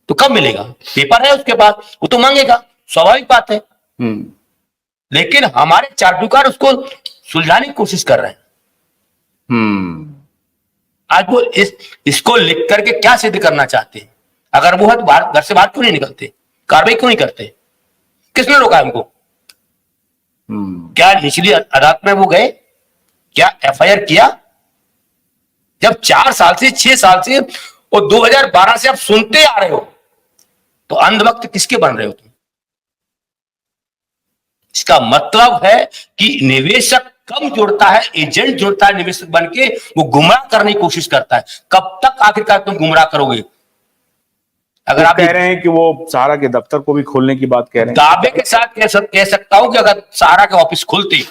तो कब मिलेगा? पेपर है उसके पास, वो तो मांगेगा, स्वाभाविक बात है। लेकिन हमारे चाटुकार उसको सुलझाने की कोशिश कर रहे हैं। आज वो इसको लिख करके क्या सिद्ध करना चाहते हैं? अगर वो है तो घर से बाहर क्यों नहीं निकलते, कार्रवाई क्यों नहीं करते? किसने रोका हमको? क्या निचली अदालत में वो गए? क्या एफआईआर किया? जब 4 साल से 6 साल से और 2012 से आप सुनते आ रहे हो, तो अंधभक्त किसके बन रहे हो तुम? इसका मतलब है कि निवेशक कम जुड़ता है, एजेंट जुड़ता है निवेशक बन के, वो गुमराह करने की कोशिश करता है। कब तक आखिरकार तुम गुमराह करोगे? अगर आप कह रहे हैं कि वो सहारा के दफ्तर को भी खोलने की बात कह रहे हैं, दावे के साथ कह सकता हूं कि अगर सहारा के ऑफिस खुलते,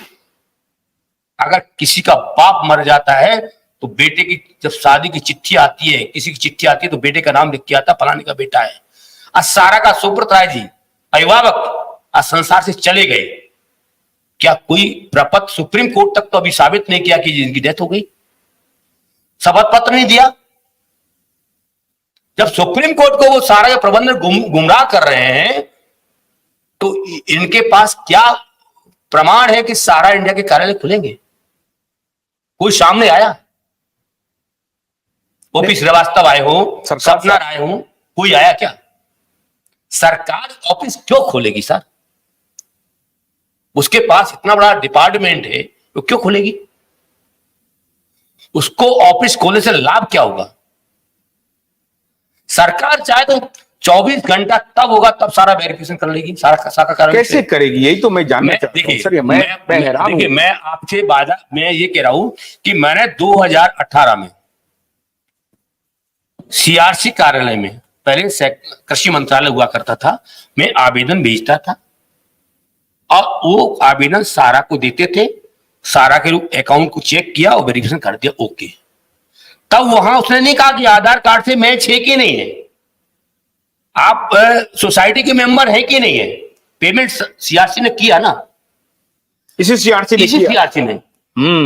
अगर किसी का बाप मर जाता है तो बेटे की जब शादी की चिट्ठी आती है, किसी की चिट्ठी आती है तो बेटे का नाम लिख के आता, फलाने का बेटा है। आज सहारा का सुब्रत राय जी अभिभावक आज संसार से चले गए। क्या कोई प्रपत्र सुप्रीम कोर्ट तक तो अभी साबित नहीं किया कि जिनकी डेथ हो गई? शपथ पत्र नहीं दिया। जब सुप्रीम कोर्ट को वो सारा जो प्रबंधन गुमराह कर रहे हैं, तो इनके पास क्या प्रमाण है कि सारा इंडिया के कार्यालय खुलेंगे? कोई सामने आया? ओपी श्रीवास्तव आए हो, सपना राय हो, कोई आया क्या? सरकार ऑफिस क्यों खोलेगी सर? उसके पास इतना बड़ा डिपार्टमेंट है, तो क्यों खोलेगी? उसको ऑफिस खोलने से लाभ क्या होगा? सरकार चाहे तो 24 घंटा तब होगा, तब सारा वेरिफिकेशन कर लेगी, सारा कार्य कैसे करेगी? यही तो मैं जानना चाहता हूं सर। मैं आपसे मैं ये कह रहा हूं कि मैंने 2018 में सीआरसी कार्यालय में, पहले कृषि मंत्रालय हुआ करता था, मैं आवेदन भेजता था और वो आवेदन सारा को देते थे। सारा के अकाउंट को चेक किया और वेरिफिकेशन कर दिया, ओके। तब वहां उसने नहीं कहा कि आधार कार्ड से मैच है कि नहीं है, आप सोसाइटी के मेंबर है कि नहीं है। पेमेंट सीआरसी ने किया ना, इसी सीआरसी ने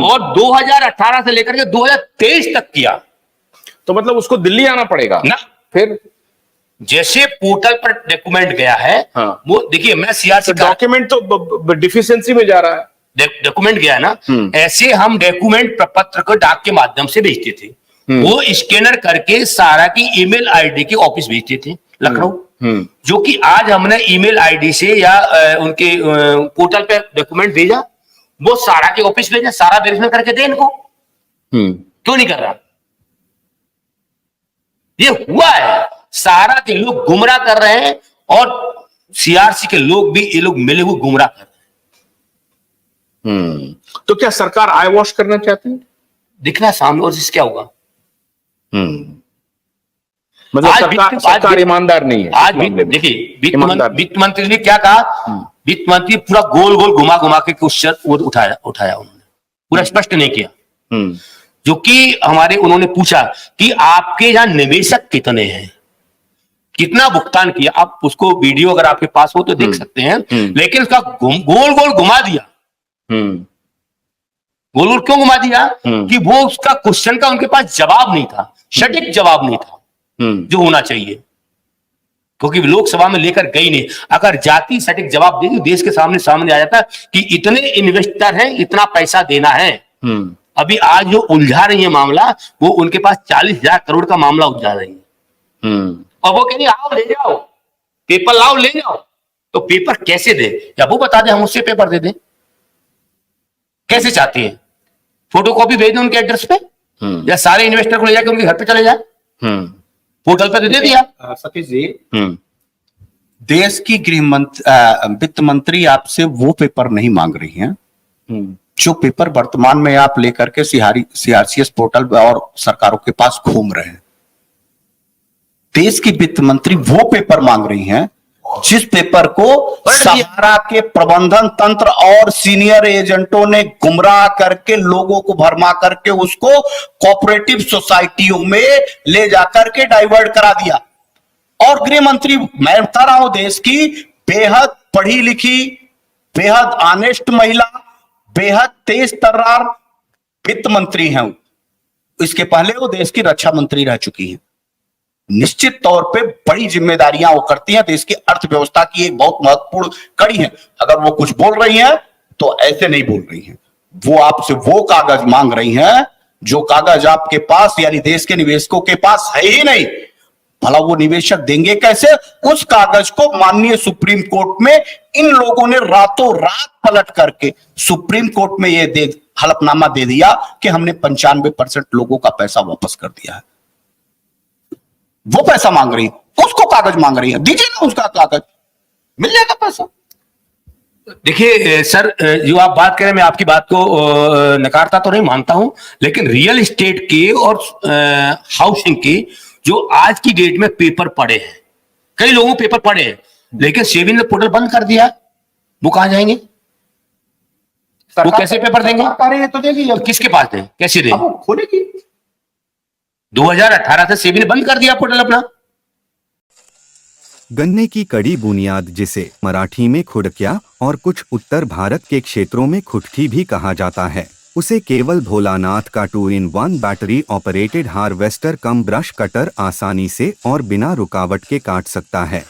और 2018 से लेकर के 2023 तक किया। तो मतलब उसको दिल्ली आना पड़ेगा ना? फिर जैसे पोर्टल पर डॉक्यूमेंट गया है, हाँ। वो देखिए, मैं सीआरसी डॉक्यूमेंट तो डिफिशियंसी में जा रहा है, डॉक्यूमेंट गया ना, ऐसे हम डॉक्यूमेंट प्रपत्र को डाक के माध्यम से भेजते थे। वो स्कैनर करके सारा की ईमेल आईडी के ऑफिस भेजते थे लखनऊ, जो कि आज हमने ईमेल आईडी से या उनके पोर्टल पे डॉक्यूमेंट भेजा, वो सारा के ऑफिस भेजा, सारा वेरिफाई करके दे इनको। क्यों नहीं कर रहा? ये हुआ है, सारा के लोग गुमराह कर रहे हैं और सीआरसी के लोग भी, ये लोग मिले हुए गुमराह कर रहे हैं। तो क्या सरकार आई वॉश करना चाहती है? दिखना सामने, और इससे क्या होगा? मतलब सरकार ईमानदार नहीं है। आज देखिए, वित्त मंत्री ने क्या कहा? वित्त मंत्री पूरा गोल गोल घुमा घुमा के क्वेश्चन उठाया उन्होंने, पूरा स्पष्ट नहीं किया। जो कि उन्होंने पूछा कि आपके यहां निवेशक कितने हैं, कितना भुगतान किया। आप उसको वीडियो अगर आपके पास हो तो देख सकते हैं, लेकिन उसका गोल गोल घुमा दिया। गोल गोल क्यों घुमा दिया? कि वो उसका क्वेश्चन का उनके पास जवाब नहीं था, सटीक जवाब नहीं था जो होना चाहिए, क्योंकि लोकसभा में लेकर गई नहीं। अगर जाति सटीक जवाब दे, देश के सामने आ जाता कि इतने इन्वेस्टर हैं, इतना पैसा देना है। अभी आज जो उलझा रही है मामला, वो उनके पास 40,000 करोड़ का मामला उलझा रही है। और वो कहेंगे आओ ले जाओ, पेपर लाओ ले जाओ। तो पेपर कैसे दे? या वो बता दे, हम उससे पेपर दे दें। कैसे चाहते हैं? फोटोकॉपी भेज दें उनके एड्रेस पे, या सारे इन्वेस्टर को ले जाकर उनके घर पे चले जाए, पोर्टल पे दे दिया। सतीश जी, देश की वित्त मंत्री आपसे वो पेपर नहीं मांग रही हैं जो पेपर वर्तमान में आप लेकर के सीआरसीएस पोर्टल और सरकारों के पास घूम रहे हैं। देश की वित्त मंत्री वो पेपर मांग रही हैं जिस पेपर को सहारा के प्रबंधन तंत्र और सीनियर एजेंटों ने गुमराह करके, लोगों को भरमा करके उसको कोऑपरेटिव सोसाइटियों में ले जाकर के डाइवर्ट करा दिया। और गृह मंत्री, मैं बता रहा हूं, देश की बेहद पढ़ी लिखी, बेहद ऑनेस्ट महिला, बेहद तेज तर्रार वित्त मंत्री हैं। इसके पहले वो देश की रक्षा मंत्री रह चुकी हैं। निश्चित तौर पे बड़ी जिम्मेदारियां वो करती हैं। देश की अर्थव्यवस्था की एक बहुत महत्वपूर्ण कड़ी है। अगर वो कुछ बोल रही हैं तो ऐसे नहीं बोल रही हैं, वो आपसे वो कागज मांग रही हैं जो कागज आपके पास यानी देश के निवेशकों के पास है ही नहीं। भला वो निवेशक देंगे कैसे? उस कागज को माननीय सुप्रीम कोर्ट में इन लोगों ने रातों रात पलट करके सुप्रीम कोर्ट में ये हलफनामा दे दिया कि हमने 95% लोगों का पैसा वापस कर दिया है। वो पैसा मांग रही है, उसको कागज मांग रही है, दीजिए ना उसका कागज, मिल जाएगा पैसा। देखिए सर, जो आप बात करें, मैं आपकी बात को नकारता तो नहीं, मानता हूं, लेकिन रियल एस्टेट के और हाउसिंग के जो आज की डेट में पेपर पड़े हैं, कई लोगों पेपर पड़े हैं, लेकिन सेबी ने पोर्टल बंद कर दिया, वो कहां जाएंगे? वो कैसे पेपर देंगे? तो देगी, तो किसके पास दें, कैसे दें? वो खोलेगी। 2018 से सेबी ने बंद कर दिया पोर्टल अपना। गन्ने की कड़ी बुनियाद, जिसे मराठी में खुडक्या और कुछ उत्तर भारत के क्षेत्रों में खुटकी भी कहा जाता है, उसे केवल भोलानाथ का 2-in-1 बैटरी ऑपरेटेड हार्वेस्टर कम ब्रश कटर आसानी से और बिना रुकावट के काट सकता है।